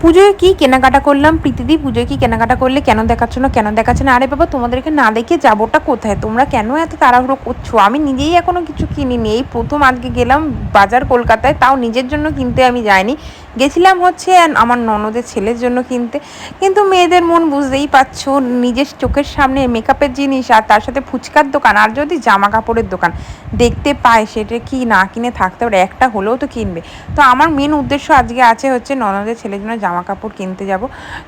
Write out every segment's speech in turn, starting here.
পুজোয় কি কেনাকাটা করলাম প্রীতিদি? পুজোয় কি কেনাকাটা করলে? কেন দেখাচ্ছ না, কেন দেখাচ্ছে না? আরে বাবা, তোমাদেরকে না দেখে যাবোটা কোথায়? তোমরা কেন এত তাড়াহুড়ো করছো? আমি নিজেই এখনো কিছু কিনিনি, এই প্রথম আজকে গেলাম বাজার কলকাতায়, তাও নিজের জন্য কিনতে আমি যাইনি, গেছিলাম হচ্ছে আমার ননদের ছেলের জন্য কিনতে। কিন্তু মেয়েদের মন বুঝতেই পারছো, নিজের চোখের সামনে মেকআপের জিনিস আর তার সাথে ফুচকার দোকান আর যদি জামা কাপড়ের দোকান দেখতে পায়, সেটা কি না কিনে থাকতে পারে? একটা হলেও তো কিনবে। তো আমার মেন উদ্দেশ্য আজকে আছে হচ্ছে ননদের ছেলের জন্য জামা কাপড় কিনতে যাব।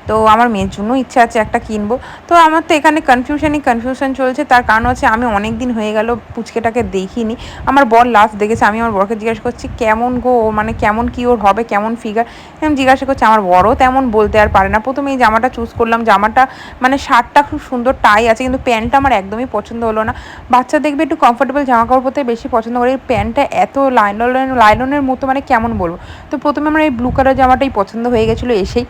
তো আমার মেয়ের জন্য ইচ্ছা আছে একটা কিনবো। তো আমার তো এখানে কনফিউশন চলছে, তার কারণ হচ্ছে আমি অনেক দিন হয়ে গেল পুচকেটাকে দেখিনি। আমার বর লাস্ট দেখেছে, আমি আমার বরকে জিজ্ঞাসা করছি কেমন গো, মানে কেমন কি ওর হবে, কেমন ফিগার আমি জিজ্ঞাসা করছি। আমার বড়ও তেমন বলতে আর পারে না। প্রথমে এই জামাটা চুজ করলাম, জামাটা মানে শার্টটা খুব সুন্দর টাই আছে, কিন্তু প্যান্টটা আমার একদমই পছন্দ হলো না। বাচ্চা দেখবে একটু কমফোর্টেবল জামা কাপড় পরতে বেশি পছন্দ করে, এই প্যান্টটা এত লাইলনের মতো, মানে কেমন বলবো। তো প্রথমে আমার এই ব্লু কালার জামাটাই পছন্দ হয়ে গেছিলো এসেই,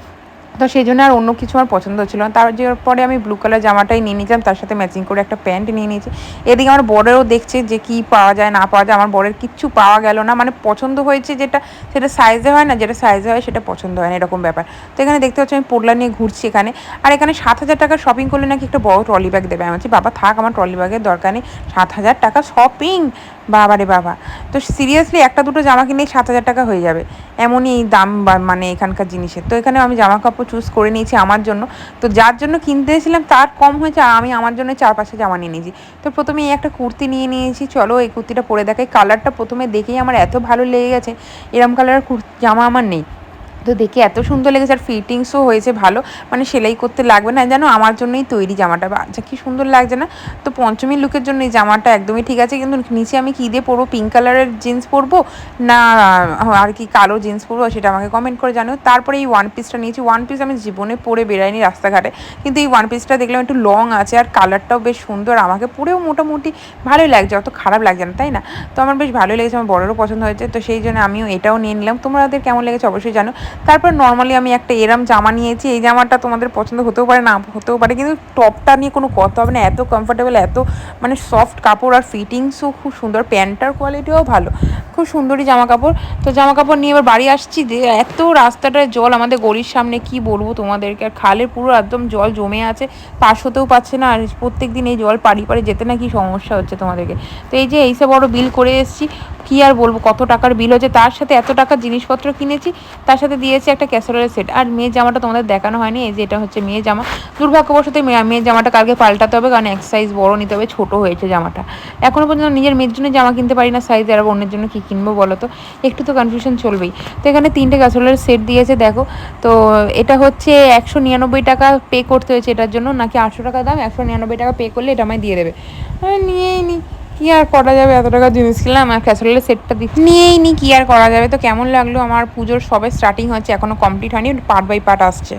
তো সেই জন্য আর অন্য কিছু আমার পছন্দ ছিল না। তারপরে আমি ব্লু কালার জামাটাই নিয়ে নিয়েছিলাম, তার সাথে ম্যাচিং করে একটা প্যান্ট নিয়ে নিয়েছি। এদিকে আমার বরেরও দেখছে যে কি পাওয়া যায় না পাওয়া যায়, আমার বরের কিচ্ছু পাওয়া গেল না, মানে পছন্দ হয়েছে যেটা সেটা সাইজে হয় না, যেটা সাইজে হয় সেটা পছন্দ হয় না, এরকম ব্যাপার। তো এখানে দেখতে পাচ্ছি আমি পোটলা নিয়ে ঘুরছি এখানে। আর এখানে 7,000 টাকার শপিং করলে নাকি একটা বড় ট্রলি ব্যাগ দেবে। আমি বলছি বাবা থাক, আমার ট্রলি ব্যাগের দরকার নেই, 7,000 টাকা শপিং, বাবা রে বাবা। তো সিরিয়াসলি একটা দুটো জামা কিনে 7,000 টাকা হয়ে যাবে, এমনই এই দাম মানে এখানকার জিনিসের। তো এখানে আমি জামা কাপড় চুজ করে নিয়েছি আমার জন্য। তো যার জন্য কিনতে এসেছিলাম তার কম হয়েছে, আর আমি আমার জন্য 4-5টা জামা নিয়ে নিয়েছি। তো প্রথমে এই একটা কুর্তি নিয়ে নিয়েছি, চলো এই কুর্তিটা পরে দেখাই। কালারটা প্রথমে দেখেই আমার এত ভালো লেগে গেছে, এরম কালারের জামা আমার নেই। তো দেখে এত সুন্দর লেগেছে, আর ফিটিংসও হয়েছে ভালো, মানে সেলাই করতে লাগবে না, যেন আমার জন্যই তৈরি জামাটা। আচ্ছা কি সুন্দর লাগছে না? তো পঞ্চমী লুকের জন্য এই জামাটা একদমই ঠিক আছে, কিন্তু নিচে আমি কী দিয়ে পরবো, পিঙ্ক কালারের জিন্স পরবো না আর কি কালো জিন্স পরবো, সেটা আমাকে কমেন্ট করে জানো। তারপরে এই ওয়ান পিসটা নিয়েছি, ওয়ান পিস আমি জীবনে পরে বেরাইনি রাস্তাঘাটে, কিন্তু এই ওয়ান পিসটা দেখলাম একটু লং আছে আর কালারটাও বেশ সুন্দর, আমাকে পরেও মোটামুটি ভালোই লাগছে, অত খারাপ লাগছে না, তাই না? তো আমার বেশ ভালোই লেগেছে, আমার বড়েরও পছন্দ হয়েছে, তো সেই জন্য আমিও এটাও নিয়ে নিলাম। তোমাদের কেমন লেগেছে অবশ্যই জানো। তারপর নর্মালি আমি একটা এরম জামা নিয়েছি, এই জামাটা তোমাদের পছন্দ হতেও পারে না হতেও পারে, কিন্তু টপটা নিয়ে কোনো কথা হবে না, এত কমফোর্টেবল, এত মানে সফট কাপড়, আর ফিটিংসও খুব সুন্দর, প্যান্টটার কোয়ালিটিও ভালো, খুব সুন্দরই জামা কাপড়। তো জামা কাপড় নিয়ে এবার বাড়ি আসছি, যে এত রাস্তাটায় জল আমাদের গলির সামনে, কি বলবো তোমাদেরকে, আর খালে পুরো একদম জল জমে আছে, পাশ হতেও পারছে না, আর প্রত্যেক দিন এই জল পাড়ি পাড়ি যেতে না কি সমস্যা হচ্ছে তোমাদেরকে। তো এই যে এইসব বড় বিল করে এসেছি, কী আর বলবো কত টাকার বিল হচ্ছে, তার সাথে এত টাকার জিনিসপত্র কিনেছি, তার সাথে দিয়েছে একটা ক্যাসারোলের সেট। আর মেয়ের জামাটা তোমাদের দেখানো হয়নি, এই যে এটা হচ্ছে মেয়ের জামা। দুর্ভাগ্যবশত মেয়ের জামাটা কালকে পাল্টাতে হবে, কারণ এক সাইজ বড় নিতে হবে, ছোটো হয়েছে জামাটা। এখনও পর্যন্ত নিজের মেয়ের জন্য জামা কিনতে পারি না সাইজে, আর অন্যের জন্য কী কিনবো বলো তো, একটু তো কনফিউশন চলবেই। তো এখানে 3টে ক্যাসারোলের সেট দিয়েছে দেখো। তো এটা হচ্ছে 199 টাকা পে করতে হয়েছে এটার জন্য, নাকি 800 টাকা দাম, 199 টাকা পে করলে এটা আমায় দিয়ে দেবে। নিয়েই নি, কী আর করা যাবে, এত টাকা জিনিস কিনলাম আর ক্যাসারোলের সেটটা নিয়েই নি, কী আর করা যাবে। তো কেমন লাগলো আমার পুজোর, সবে স্টার্টিং হচ্ছে, এখনও কমপ্লিট হয়নি, পার্ট বাই পার্ট আসছে।